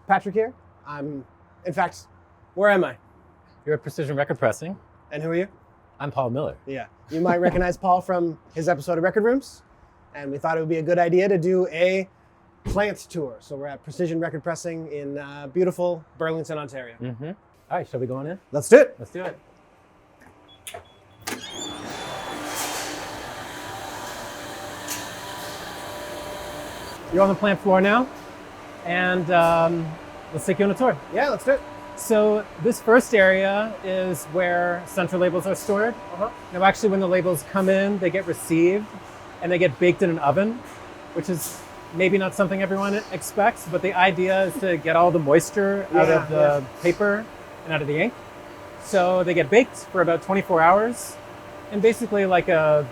Patrick here. In fact, where am I? You're at Precision Record Pressing. And who are you? I'm Paul Miller. Yeah. You might recognize Paul from his episode of Record Rooms. And we thought it would be a good idea to do a plant tour. So we're at Precision Record Pressing in beautiful Burlington, Ontario. Mm-hmm. All right, shall we go on in? Let's do it. Let's do it. You're on the plant floor now, and let's take you on a tour. Yeah, let's do it. So this first area is where center labels are stored. Now actually when the labels come in, they get received and they get baked in an oven, which is maybe not something everyone expects, but the idea is to get all the moisture out of the paper and out of the ink. So they get baked for about 24 hours and basically like a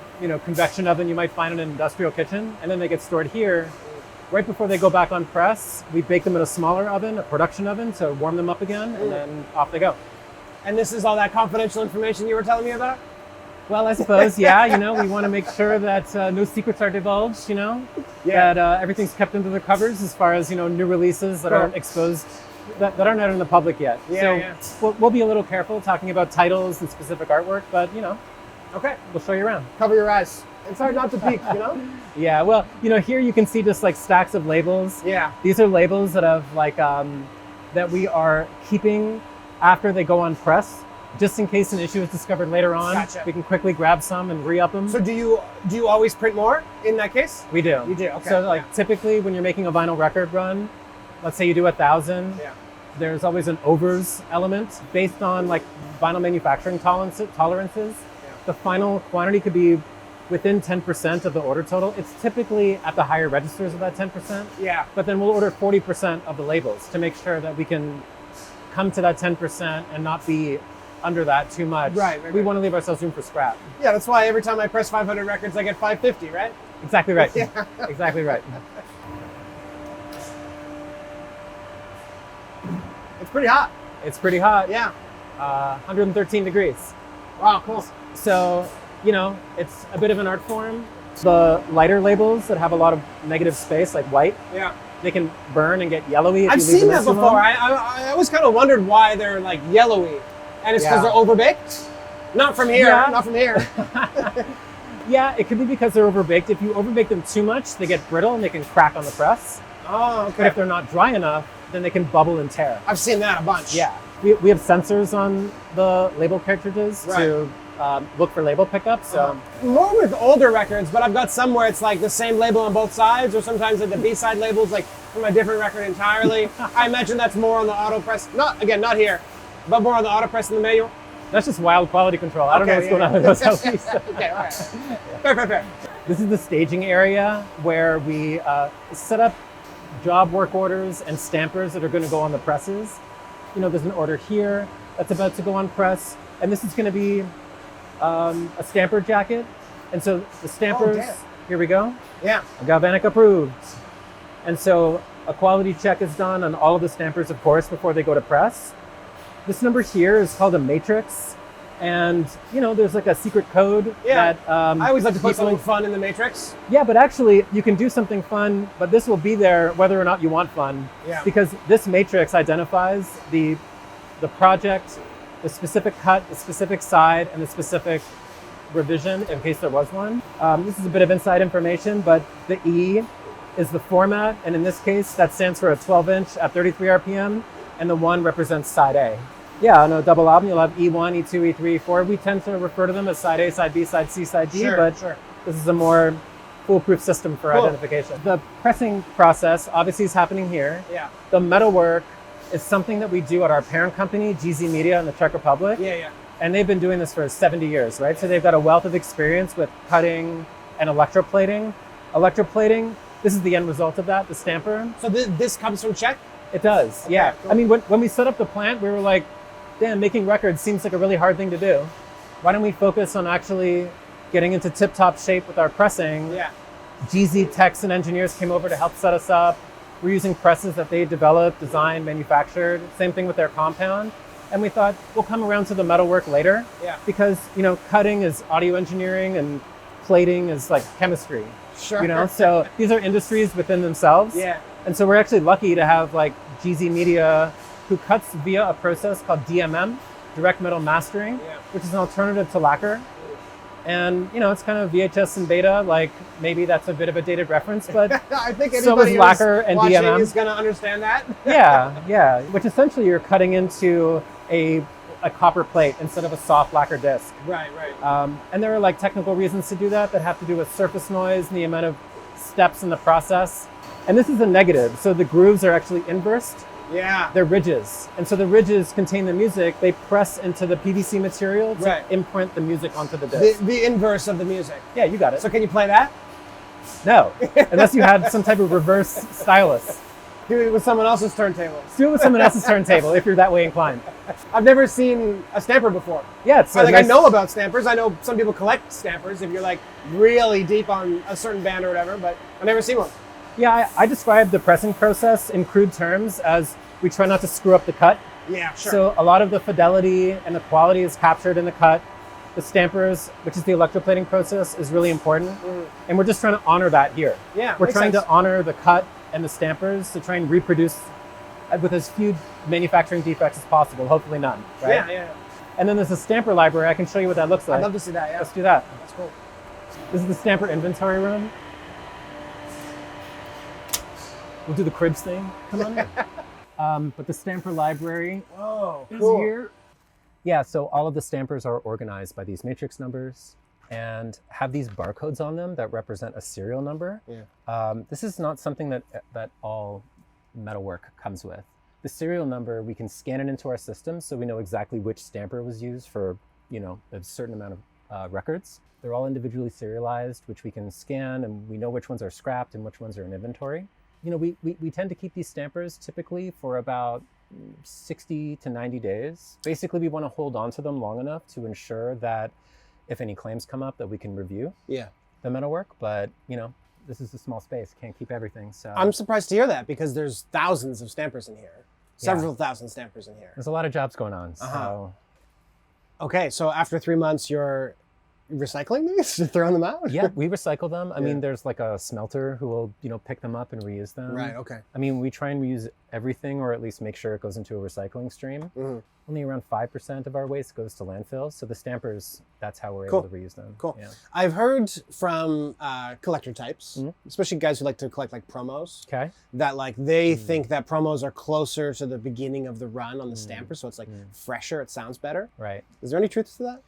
convection oven you might find in an industrial kitchen, and then they get stored here. Right before they go back on press, we bake them in a smaller oven, a production oven, to warm them up again, and then off they go. And this is all that confidential information you were telling me about? Well, I suppose, yeah. We want to make sure that no secrets are divulged, that everything's kept under the covers as far as, new releases that aren't exposed, that aren't out in the public yet. We'll be a little careful talking about titles and specific artwork, but, Okay. We'll show you around. Cover your eyes. It's hard not to peek, Yeah, well, here you can see just like stacks of labels. Yeah. These are labels that have that we are keeping after they go on press, just in case an issue is discovered later on. Gotcha. We can quickly grab some and re-up them. So do you always print more in that case? We do. You do, okay. So typically when you're making a vinyl record run, let's say you do 1,000, there's always an overs element based on vinyl manufacturing tolerances. The final quantity could be within 10% of the order total. It's typically at the higher registers of that 10%. Yeah. But then we'll order 40% of the labels to make sure that we can come to that 10% and not be under that too much. Right. We want to leave ourselves room for scrap. Yeah, that's why every time I press 500 records, I get 550, right? Exactly right. Yeah. Exactly right. It's pretty hot. It's pretty hot. Yeah. 113 degrees. Wow, cool. So, it's a bit of an art form. The lighter labels that have a lot of negative space, like white, they can burn and get yellowy. I've seen that before. I always kind of wondered why they're yellowy. And it's because they're overbaked? Not from here, not from here. Yeah, it could be because they're overbaked. If you overbake them too much, they get brittle and they can crack on the press. Oh, okay. But if they're not dry enough, then they can bubble and tear. I've seen that a bunch. Yeah. We have sensors on the label cartridges to look for label pickup. So more with older records, but I've got some where it's the same label on both sides, or sometimes the B-side labels from a different record entirely. I imagine that's more on the auto press. Not here, but more on the auto press than the manual. That's just wild quality control. I don't know what's going on with those LPs. Okay, all right. Fair. This is the staging area where we set up job work orders and stampers that are going to go on the presses. There's an order here that's about to go on press, and this is going to be a stamper jacket. And so the stampers, here we go. Yeah. Galvanic approved. And so a quality check is done on all of the stampers, of course, before they go to press. This number here is called a matrix. And, there's a secret code that... I always like to put something fun in the matrix. Yeah, but actually you can do something fun, but this will be there whether or not you want fun. Yeah. Because this matrix identifies the project, the specific cut, the specific side, and the specific revision in case there was one. This is a bit of inside information, but the E is the format, and in this case, that stands for a 12-inch at 33 RPM, and the 1 represents side A. Yeah, on a double album, you'll have E1, E2, E3, E4. We tend to refer to them as side A, side B, side C, side D, but this is a more foolproof system for identification. The pressing process obviously is happening here. Yeah. The metalwork is something that we do at our parent company, GZ Media in the Czech Republic. Yeah. And they've been doing this for 70 years, right? So they've got a wealth of experience with cutting and electroplating. Electroplating, this is the end result of that, the stamper. So this comes from Czech? It does, yeah. Cool. I mean, when we set up the plant, we were like, damn, making records seems like a really hard thing to do. Why don't we focus on actually getting into tip-top shape with our pressing? Yeah. GZ techs and engineers came over to help set us up. We're using presses that they developed, designed, manufactured. Same thing with their compound. And we thought we'll come around to the metalwork later. Yeah. Because, cutting is audio engineering and plating is chemistry. Sure. So these are industries within themselves. Yeah. And so we're actually lucky to have GZ Media, who cuts via a process called DMM, direct metal mastering, which is an alternative to lacquer. And it's kind of VHS and beta. Like maybe that's a bit of a dated reference, but I think so is anybody lacquer who's and watching DMM. is going to understand that. Yeah. Which essentially you're cutting into a copper plate instead of a soft lacquer disc. Right. And there are like technical reasons to do that have to do with surface noise and the amount of steps in the process. And this is a negative, so the grooves are actually inversed. Yeah. They're ridges. And so the ridges contain the music. They press into the PVC material to imprint the music onto the disc. The inverse of the music. Yeah, you got it. So can you play that? No, unless you had some type of reverse stylus. Do it with someone else's turntable. Do it with someone else's turntable if you're that way inclined. I've never seen a stamper before. Yeah, it's I know about stampers. I know some people collect stampers if you're like really deep on a certain band or whatever, but I've never seen one. Yeah, I describe the pressing process in crude terms as we try not to screw up the cut. Yeah, sure. So a lot of the fidelity and the quality is captured in the cut. The stampers, which is the electroplating process, is really important. And we're just trying to honor that here. Yeah, we're trying to honor the cut and the stampers to try and reproduce with as few manufacturing defects as possible, hopefully none, right? Yeah. And then there's a stamper library. I can show you what that looks like. I'd love to see that, yeah. Let's do that. That's cool. This is the stamper inventory room. We'll do the cribs thing. Come on in. But the stamper library is here. Yeah, so all of the stampers are organized by these matrix numbers and have these barcodes on them that represent a serial number. Yeah. This is not something that all metalwork comes with. The serial number, we can scan it into our system so we know exactly which stamper was used for a certain amount of records. They're all individually serialized, which we can scan, and we know which ones are scrapped and which ones are in inventory. We tend to keep these stampers typically for about 60 to 90 days. Basically, we want to hold on to them long enough to ensure that if any claims come up that we can review the metalwork. But, this is a small space, can't keep everything. So I'm surprised to hear that because there's thousands of stampers in here. Several thousand stampers in here. There's a lot of jobs going on. So Okay, so after 3 months, you're recycling these? Throwing them out? Yeah, we recycle them. I mean, there's like a smelter who will, pick them up and reuse them. Right, okay. I mean, we try and reuse everything, or at least make sure it goes into a recycling stream. Only around 5% of our waste goes to landfills. So the stampers, that's how we're able to reuse them. Cool. Yeah. I've heard from collector types, especially guys who like to collect like promos, that like they think that promos are closer to the beginning of the run on the stamper. So it's like fresher, it sounds better. Right. Is there any truth to that?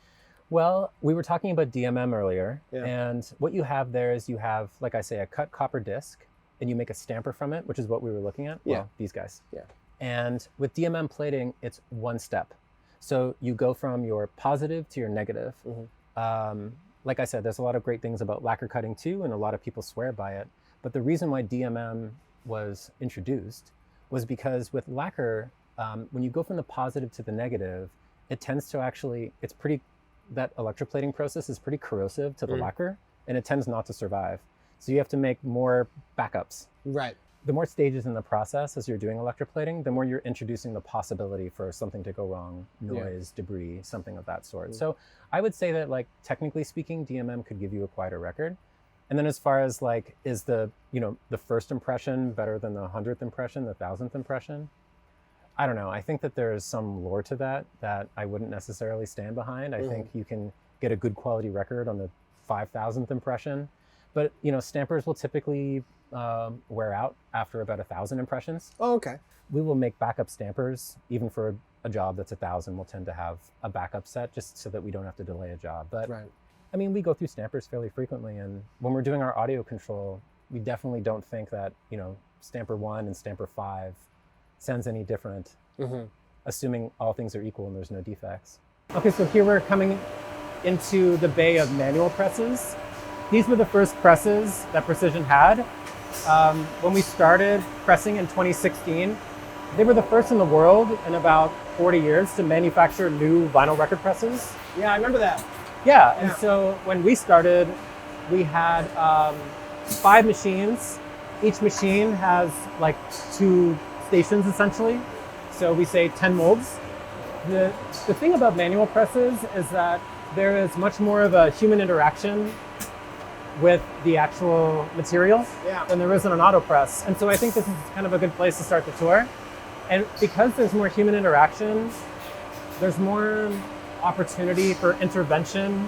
Well, we were talking about DMM earlier, and what you have there is you have, like I say, a cut copper disc, and you make a stamper from it, which is what we were looking at. Well, these guys. Yeah. And with DMM plating, it's one step. So you go from your positive to your negative. Like I said, there's a lot of great things about lacquer cutting too, and a lot of people swear by it. But the reason why DMM was introduced was because with lacquer, when you go from the positive to the negative, it tends to actually, that electroplating process is pretty corrosive to the lacquer, and it tends not to survive. So you have to make more backups. Right. The more stages in the process as you're doing electroplating, the more you're introducing the possibility for something to go wrong, noise, debris, something of that sort. So I would say that, like, technically speaking, DMM could give you a quieter record. And then as far as like, is the first impression better than the 100th impression, the 1000th impression? I don't know. I think that there is some lore to that I wouldn't necessarily stand behind. I think you can get a good quality record on the 5000th impression, but stampers will typically wear out after about 1,000 impressions. Oh, okay. We will make backup stampers even for a job that's 1,000. We'll tend to have a backup set just so that we don't have to delay a job. But I mean, we go through stampers fairly frequently, and when we're doing our audio control, we definitely don't think that stamper 1 and stamper 5 sounds any different, assuming all things are equal and there's no defects. Okay, so here we're coming into the bay of manual presses. These were the first presses that Precision had. When we started pressing in 2016, they were the first in the world in about 40 years to manufacture new vinyl record presses. Yeah, I remember that. Yeah, and so when we started, we had 5 machines. Each machine has like 2 stations essentially. So we say 10 molds. The thing about manual presses is that there is much more of a human interaction with the actual material than there is in an auto press. And so I think this is kind of a good place to start the tour. And because there's more human interaction, there's more opportunity for intervention,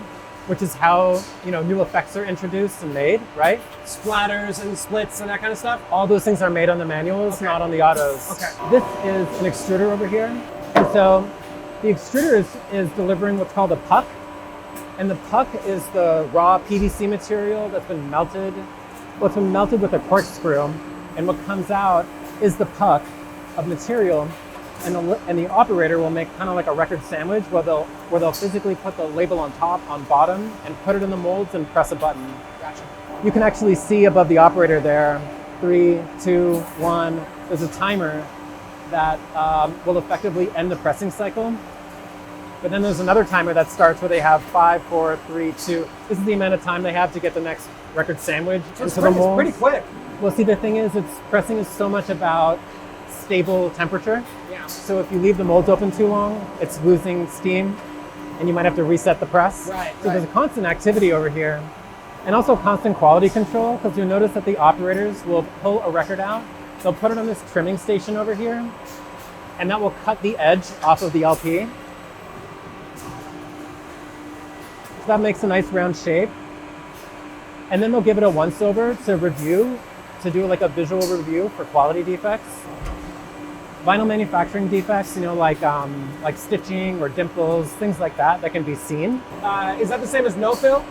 which is how, you know, new effects are introduced and made, right? Splatters and splits and that kind of stuff. All those things are made on the manuals, Okay. not on the autos. Okay. This is an extruder over here. And so the extruder is delivering what's called a puck. And the puck is the raw PVC material that's been melted. Well, it's been melted with a corkscrew. And what comes out is the puck of material. And the operator will make kind of like a record sandwich where they'll physically put the label on top, on bottom, and put it in the molds and press a button. Gotcha. You can actually see above the operator there, 3, 2, 1. There's a timer that will effectively end the pressing cycle. But then there's another timer that starts where they have 5, 4, 3, 2. This is the amount of time they have to get the next record sandwich So into the mold. it's pretty quick. Well, see, the thing is, pressing is so much about stable temperature. Yeah. So if you leave the molds open too long, it's losing steam, and you might have to reset the press. Right, So there's a constant activity over here, and also constant quality control, because you'll notice that the operators will pull a record out. They'll put it on this trimming station over here, and that will cut the edge off of the LP. So that makes a nice round shape. And then they'll give it a once-over to review, to do like a visual review for quality defects. Vinyl manufacturing defects, you know, like stitching or dimples, things like that can be seen. Is that the same as no fill?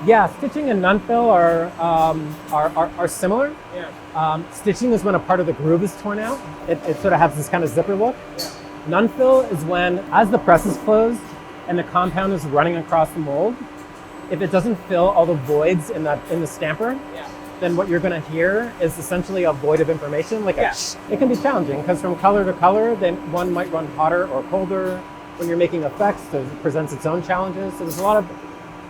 Yeah, stitching and non-fill are similar. Yeah. Stitching is when a part of the groove is torn out. It sort of has this kind of zipper look. Yeah. Non-fill is when, as the press is closed and the compound is running across the mold, if it doesn't fill all the voids in the stamper, Yeah. then what you're going to hear is essentially a void of information. Like Yeah. it can be challenging because from color to color, then one might run hotter or colder. When you're making effects, it presents its own challenges. So there's a lot of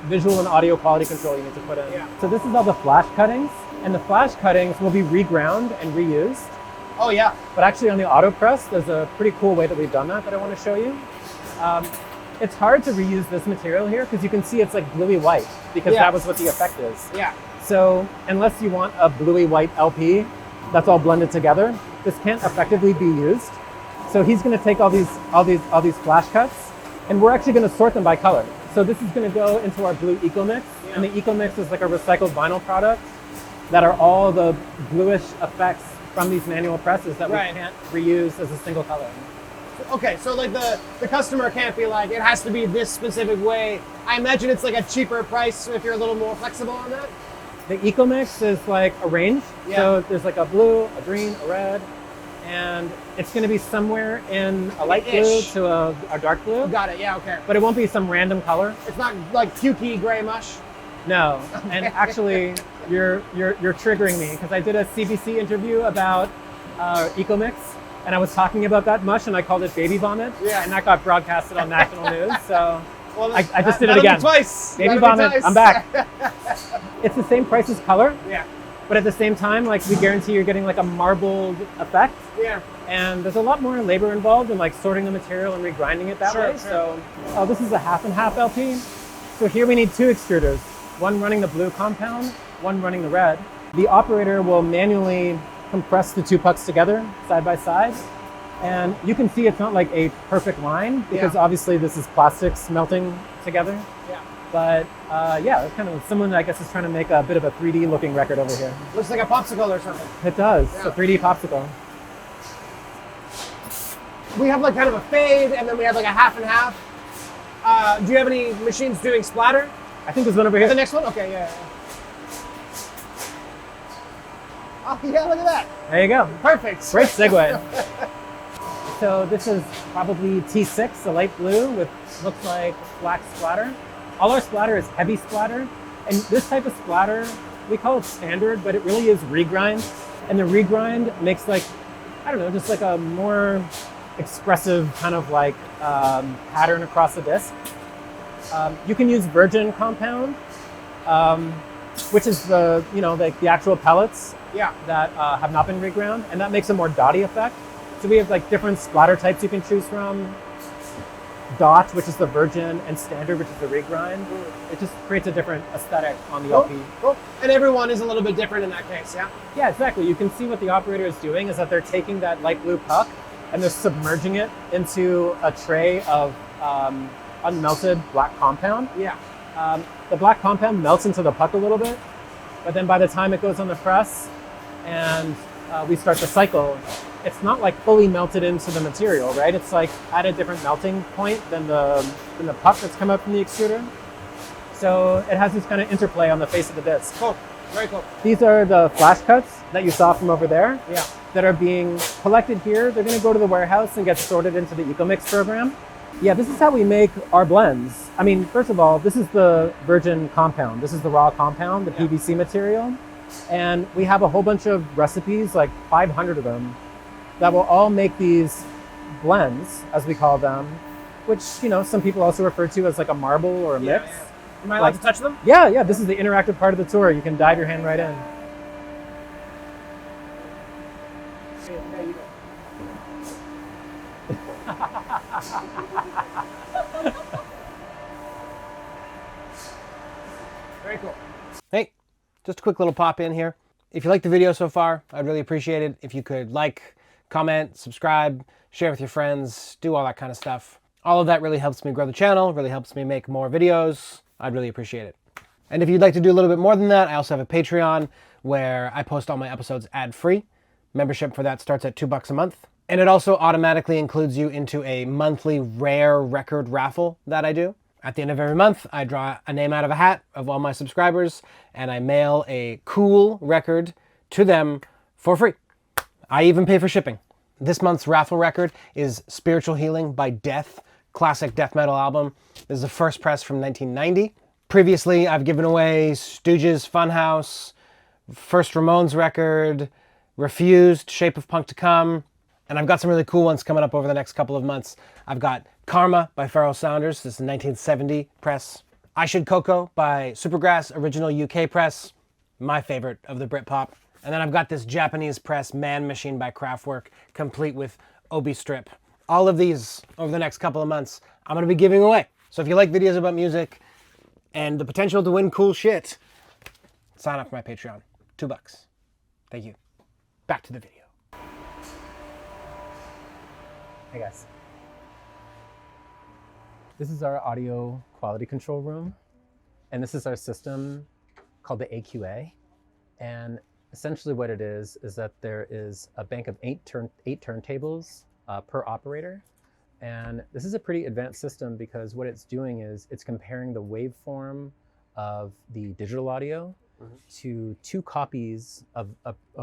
visual and audio quality control you need to put in. Yeah. So this is all the flash cuttings, and the flash cuttings will be reground and reused. Oh yeah. But actually on the auto press, there's a pretty cool way that we've done that I want to show you. It's hard to reuse this material here because you can see it's like bluey white because Yeah. that was what the effect is. Yeah. So unless you want a bluey white LP that's all blended together, this can't effectively be used. So he's going to take all these flash cuts, and we're actually going to sort them by color. So this is going to go into our blue EcoMix, and the EcoMix is like a recycled vinyl product that are all the bluish effects from these manual presses that Right. we can't reuse as a single color. Okay, so like the customer can't be like, it has to be this specific way. I imagine it's like a cheaper price if you're a little more flexible on that. The EcoMix is like a range. Yeah. So there's like a blue, a green, a red, and it's going to be somewhere in a light blue Ish. to a dark blue, Got it, yeah, okay. but it won't be some random color. It's not like Pukey gray mush. No, and actually, you're triggering me because I did a CBC interview about EcoMix, and I was talking about that mush, and I called it baby vomit, Yeah. and that got broadcasted on national news. So Well, I just did it that'll be again. Twice. Baby That'll be vomit, twice. I'm back. It's the same price as color, Yeah, but at the same time, like we guarantee you're getting like a marbled effect. yeah. And there's a lot more labor involved in like sorting the material and regrinding it that Sure, way. sure. So, this is a half and half LP. So here we need two extruders, one running the blue compound, one running the red. The operator will manually compress the two pucks together side by side. And you can see it's not like a perfect line because Yeah. obviously this is plastics melting together. Yeah. But it's kind of someone I guess is trying to make a bit of a 3D looking record over here. Looks like a popsicle or something. It does, Yeah. a 3D popsicle. We have like kind of a fade, and then we have like a half and half. Do you have any machines doing splatter? I think there's one over here. The next one? Okay, yeah. Oh yeah, look at that. There you go. Perfect. Great segue. So this is probably T6, a light blue with looks like black splatter. All our splatter is heavy splatter. And this type of splatter, we call it standard, but it really is regrind. And the regrind makes like, I don't know, just like a more expressive kind of like pattern across the disc. You can use virgin compound, which is the actual pellets Yeah. that have not been reground, and that makes a more dotty effect. So we have like different splatter types you can choose from. Dot, which is the virgin, and standard, which is the regrind. It just creates a different aesthetic on the LP. Cool. And everyone is a little bit different in that case, yeah? Yeah, exactly. You can see what the operator is doing is that they're taking that light blue puck and they're submerging it into a tray of unmelted black compound. Yeah. The black compound melts into the puck a little bit, but then by the time it goes on the press and we start the cycle, it's not like fully melted into the material, right? It's like at a different melting point than the puck that's come out from the extruder. So it has this kind of interplay on the face of the disc. Cool. Very cool. These are the flash cuts that you saw from over there. Yeah. That are being collected here. They're going to go to the warehouse and get sorted into the EcoMix program. Yeah, this is how we make our blends. I mean, first of all, this is the virgin compound. This is the raw compound, the PVC material. And we have a whole bunch of recipes, like 500 of them, that will all make these blends, as we call them, which, you know, some people also refer to as like a marble or a mix. Yeah. Am I allowed to touch them? Yeah, this is the interactive part of the tour. You can dive your hand right in. Very cool. Hey, just a quick little pop in here. If you liked the video so far, I'd really appreciate it if you could like, comment, subscribe, share with your friends, do all that kind of stuff. All of that really helps me grow the channel, really helps me make more videos. I'd really appreciate it. And if you'd like to do a little bit more than that, I also have a Patreon where I post all my episodes ad-free. Membership for that starts at $2 a month. And it also automatically includes you into a monthly rare record raffle that I do. At the end of every month, I draw a name out of a hat of all my subscribers, and I mail a cool record to them for free. I even pay for shipping. This month's raffle record is Spiritual Healing by Death, classic death metal album. This is the first press from 1990. Previously, I've given away Stooges' Funhouse, first Ramones record, Refused, Shape of Punk to Come, and I've got some really cool ones coming up over the next couple of months. I've got Karma by Pharoah Saunders, this is 1970 press. I Should Coco by Supergrass, original UK press, my favorite of the Britpop. And then I've got this Japanese press, Man Machine by Kraftwerk, complete with Obi strip. All of these over the next couple of months, I'm gonna be giving away. So if you like videos about music and the potential to win cool shit, sign up for my Patreon, $2. Thank you. Back to the video. Hey guys. This is our audio quality control room, and this is our system called the AQA. And essentially what it is that there is a bank of eight turntables per operator. And this is a pretty advanced system because what it's doing is it's comparing the waveform of the digital audio to two copies of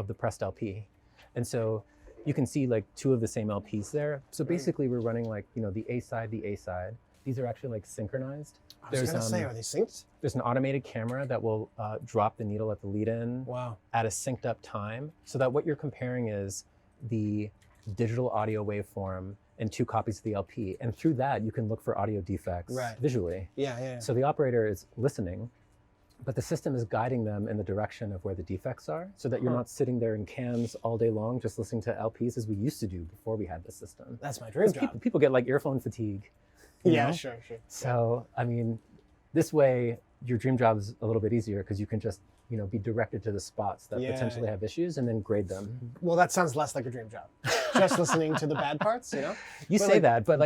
the pressed LP. And so you can see like two of the same LPs there. So basically we're running like, you know, the A side, the A side. These are actually like synchronized. I was gonna say, are they synced? There's an automated camera that will drop the needle at the lead-in at a synced up time, so that what you're comparing is the digital audio waveform and two copies of the LP. And through that, you can look for audio defects visually. Yeah. So the operator is listening, but the system is guiding them in the direction of where the defects are, so that you're not sitting there in cans all day long just listening to LPs as we used to do before we had this system. That's my dream job. People get like earphone fatigue. You know? Sure. So, I mean, this way, your dream job is a little bit easier because you can just, you know, be directed to the spots that potentially have issues and then grade them. Well, that sounds less like a dream job. Just listening to the bad parts, you know? You say that, but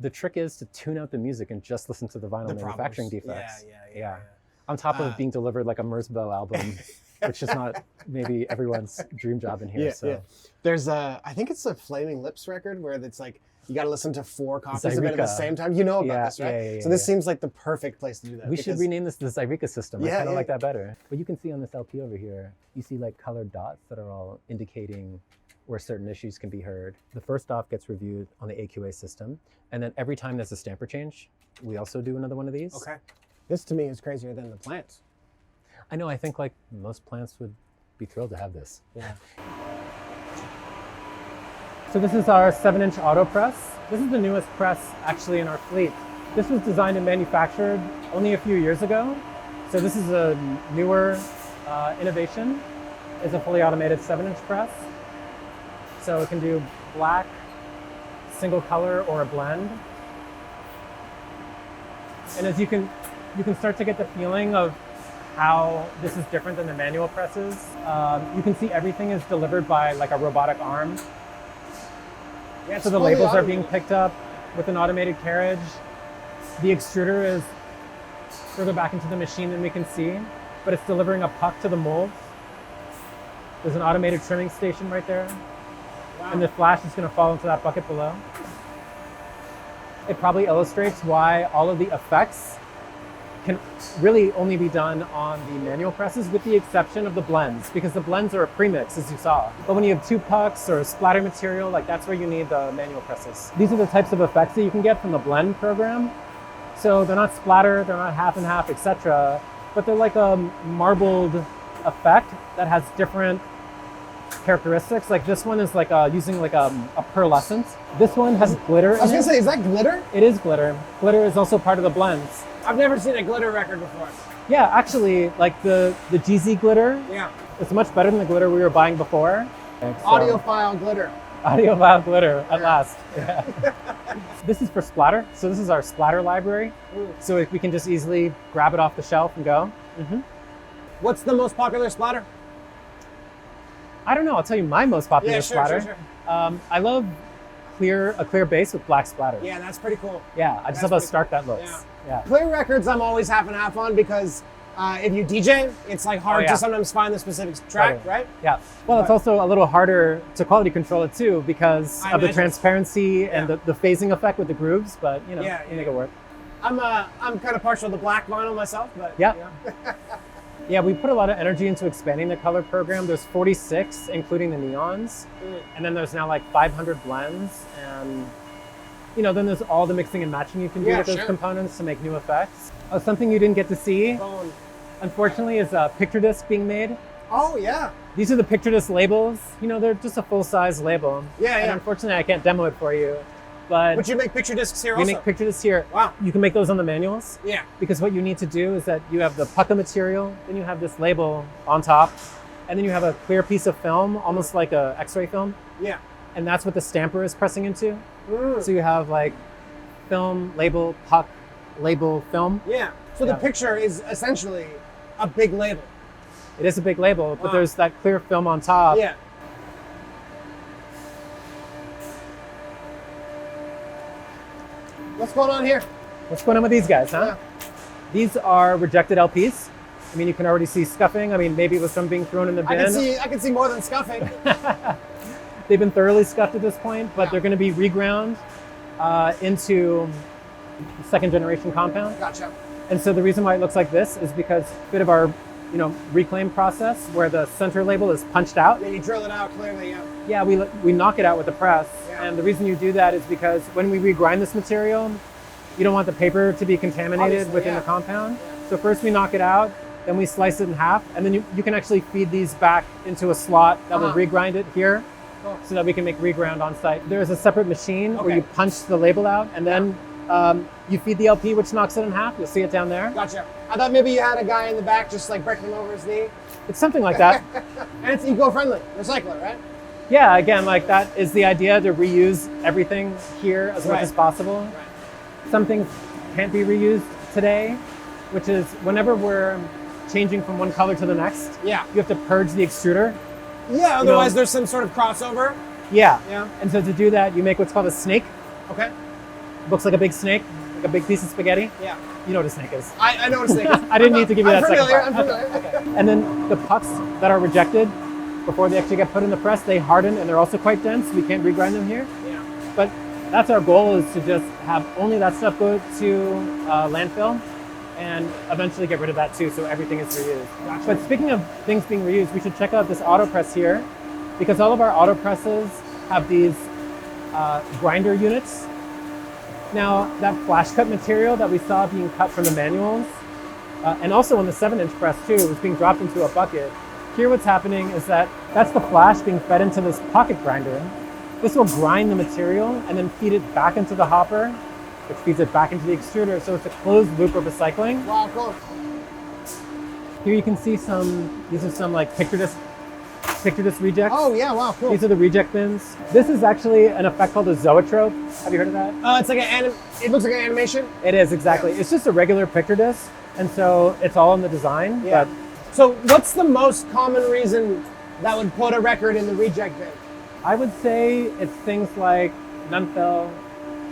the trick is to tune out the music and just listen to the vinyl manufacturing defects. Yeah. On top of being delivered like a Merzbow album, which is not maybe everyone's dream job in here. There's I think it's a Flaming Lips record where it's like, you got to listen to 4 copies of it at the same time. You know about this, right? So this seems like the perfect place to do that. We should rename this the Zyrica system. I kind of like that better. But you can see on this LP over here, you see like colored dots that are all indicating where certain issues can be heard. The first off gets reviewed on the AQA system. And then every time there's a stamper change, we also do another one of these. Okay. This to me is crazier than the plants. I know, I think like most plants would be thrilled to have this. Yeah. So this is our 7-inch auto press. This is the newest press actually in our fleet. This was designed and manufactured only a few years ago. So this is a newer innovation. It's a fully automated 7-inch press. So it can do black, single color, or a blend. And as you can start to get the feeling of how this is different than the manual presses. You can see everything is delivered by like a robotic arm. Yeah, it's So the fully labels are being automated. picked up with an automated carriage. The extruder is further back into the machine than we can see, but it's delivering a puck to the mold. There's an automated trimming station right there, Wow. and the flash is going to fall into that bucket below. It probably illustrates why all of the effects can really only be done on the manual presses, with the exception of the blends, because the blends are a premix, as you saw. But when you have 2 pucks or splatter material, like that's where you need the manual presses. These are the types of effects that you can get from the blend program. So they're not splatter, they're not half and half, etc. But they're like a marbled effect that has different characteristics. Like this one is like using like a pearlescent. This one has glitter I was in gonna it. say, is that glitter? It is glitter. Glitter is also part of the blends. I've never seen a glitter record before. Yeah, actually, like the GZ glitter, Yeah. it's much better than the glitter we were buying before. So, Audiophile glitter. audiophile glitter at Yeah. last. Yeah. This is for splatter. So this is our splatter library. So we can just easily grab it off the shelf and go. What's the most popular splatter? I don't know. I'll tell you my most popular Yeah, splatter. sure. I love a clear base with black splatter. Yeah, that's pretty cool. Yeah, I just That's love how pretty stark that looks. Yeah. Clear records, I'm always half and half on because if you DJ, it's like hard Oh, yeah. to sometimes find the specific track, Totally. right? Yeah. Well, it's But- also a little harder to quality control it too because I of the imagine. transparency and Yeah. the phasing effect with the grooves. But you know, Yeah, you make it work. I'm kind of partial to black vinyl myself, but Yeah. you know. Yeah, we put a lot of energy into expanding the color program. There's 46, including the neons, and then there's now like 500 blends, and you know, then there's all the mixing and matching you can do Yeah, with those sure. components to make new effects. Something you didn't get to see, Bone. unfortunately, is a picture disc being made. Oh yeah. These are the picture disc labels. You know, they're just a full-size label. Yeah, And yeah. unfortunately, I can't demo it for you, but But you make picture discs here we also. make picture discs here. Wow. You can make those on the manuals. Yeah. Because what you need to do is that you have the pucka material, then you have this label on top, and then you have a clear piece of film, almost like a X-ray film, Yeah. and that's what the stamper is pressing into. Mm. So you have like film, label, puck, label, film. Yeah. So Yeah. the picture is essentially a big label. It is a big label, but Wow. there's that clear film on top. Yeah. What's going on here? What's going on with these guys, huh? Yeah. These are rejected LPs. I mean, you can already see scuffing. I mean, maybe it was from being thrown in the bin. I can see more than scuffing. They've been thoroughly scuffed at this point, but Yeah. they're going to be reground into second generation compound. Gotcha. And so the reason why it looks like this is because a bit of our, you know, reclaim process where the center label is punched out. Yeah, you drill it out clearly. Yeah. Yeah, we knock it out with the press. Yeah. And the reason you do that is because when we regrind this material, you don't want the paper to be contaminated Obviously, within yeah. the compound. So first we knock it out, then we slice it in half, and then you can actually feed these back into a slot that will Uh-huh. regrind it here Cool. so that we can make reground on site. There's a separate machine where Okay. you punch the label out, and then you feed the LP, which knocks it in half. You'll see it down there. Gotcha. I thought maybe you had a guy in the back just like breaking him over his knee. It's something like that. And it's eco-friendly, recycler, right? Yeah, again, like that is the idea, to reuse everything here as much Right. as possible. Some things can't be reused today, which is whenever we're changing from one color to the next, Yeah. you have to purge the extruder. Yeah, otherwise there's some sort of crossover. Yeah. Yeah. And so to do that, you make what's called a snake. Okay. Looks like a big snake, like a big piece of spaghetti. Yeah. You know what a snake is. I know what a snake is. I didn't need to give you I'm that second familiar, part. I'm familiar. Okay. And then the pucks that are rejected before they actually get put in the press, they harden and they're also quite dense. We can't regrind them here. Yeah. But that's our goal, is to just have only that stuff go to landfill and eventually get rid of that too, so everything is reused. Gotcha. But speaking of things being reused, we should check out this auto press here, because all of our auto presses have these grinder units. Now, that flash cut material that we saw being cut from the manuals, and also on the 7-inch press too, was being dropped into a bucket. Here what's happening is that that's the flash being fed into this pocket grinder. This will grind the material and then feed it back into the hopper, which feeds it back into the extruder. So it's a closed loop of recycling. Wow, cool. Here you can see these are some like picture disc rejects. Oh yeah, wow, cool. These are the reject bins. This is actually an effect called a zoetrope. Have you heard of that? It's like it looks like an animation. It is, exactly. It's just a regular picture disc, and so it's all in the design. Yeah. But So what's the most common reason that would put a record in the reject bin? I would say it's things like nunfill,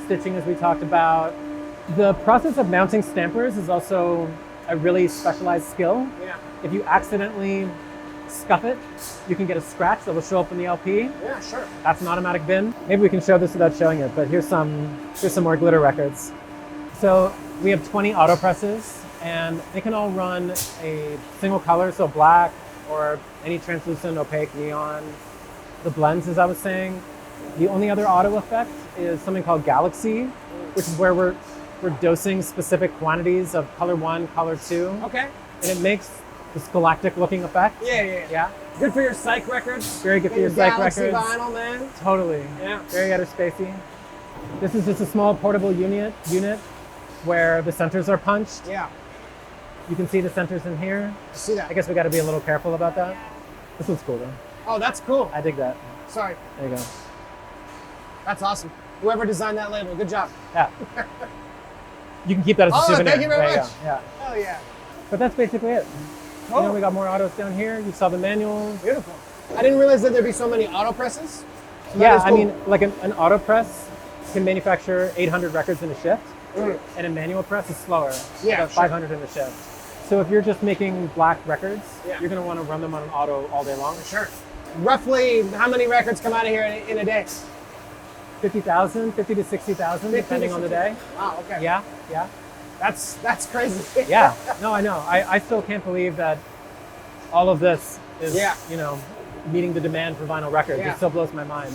stitching as we talked about. The process of mounting stampers is also a really specialized skill. Yeah. If you accidentally scuff it, you can get a scratch that will show up in the LP. Yeah, sure. That's an automatic bin. Maybe we can show this without showing it, but here's some more glitter records. So we have 20 auto presses, and they can all run a single color, so black or any translucent, opaque, neon. The blends, as I was saying. The only other auto effect is something called Galaxy, which is where we're dosing specific quantities of color 1, color 2, Okay. and it makes this galactic looking effect. Yeah. Good for your psych records. Very good for your psych Galaxy records. vinyl, man. Totally. Yeah. Very outer spacey. This is just a small portable unit where the centers are punched. Yeah. You can see the centers in here. I see that. I guess we got to be a little careful about that. This one's cool though. Oh, that's cool. I dig that. Sorry. There you go. That's awesome. Whoever designed that label, good job. Yeah. You can keep that as a Oh, souvenir. thank you very There much. go. Yeah. Hell yeah. But that's basically it. Cool. You know, we got more autos down here. You saw the manuals. Beautiful. I didn't realize that there'd be so many auto presses. So that Yeah, is I cool. mean, like an auto press can manufacture 800 records in a shift, and a manual press is slower, Yeah, about sure. 500 in a shift. So if you're just making black records, Yeah. you're going to want to run them on an auto all day long. Sure. Roughly, how many records come out of here in a day? 50,000, 50 to 60,000, 50 depending to on the 60. day. Wow. Okay. Yeah. That's crazy. Yeah. No, I know. I still can't believe that all of this is, Yeah. meeting the demand for vinyl records. Yeah. It still blows my mind.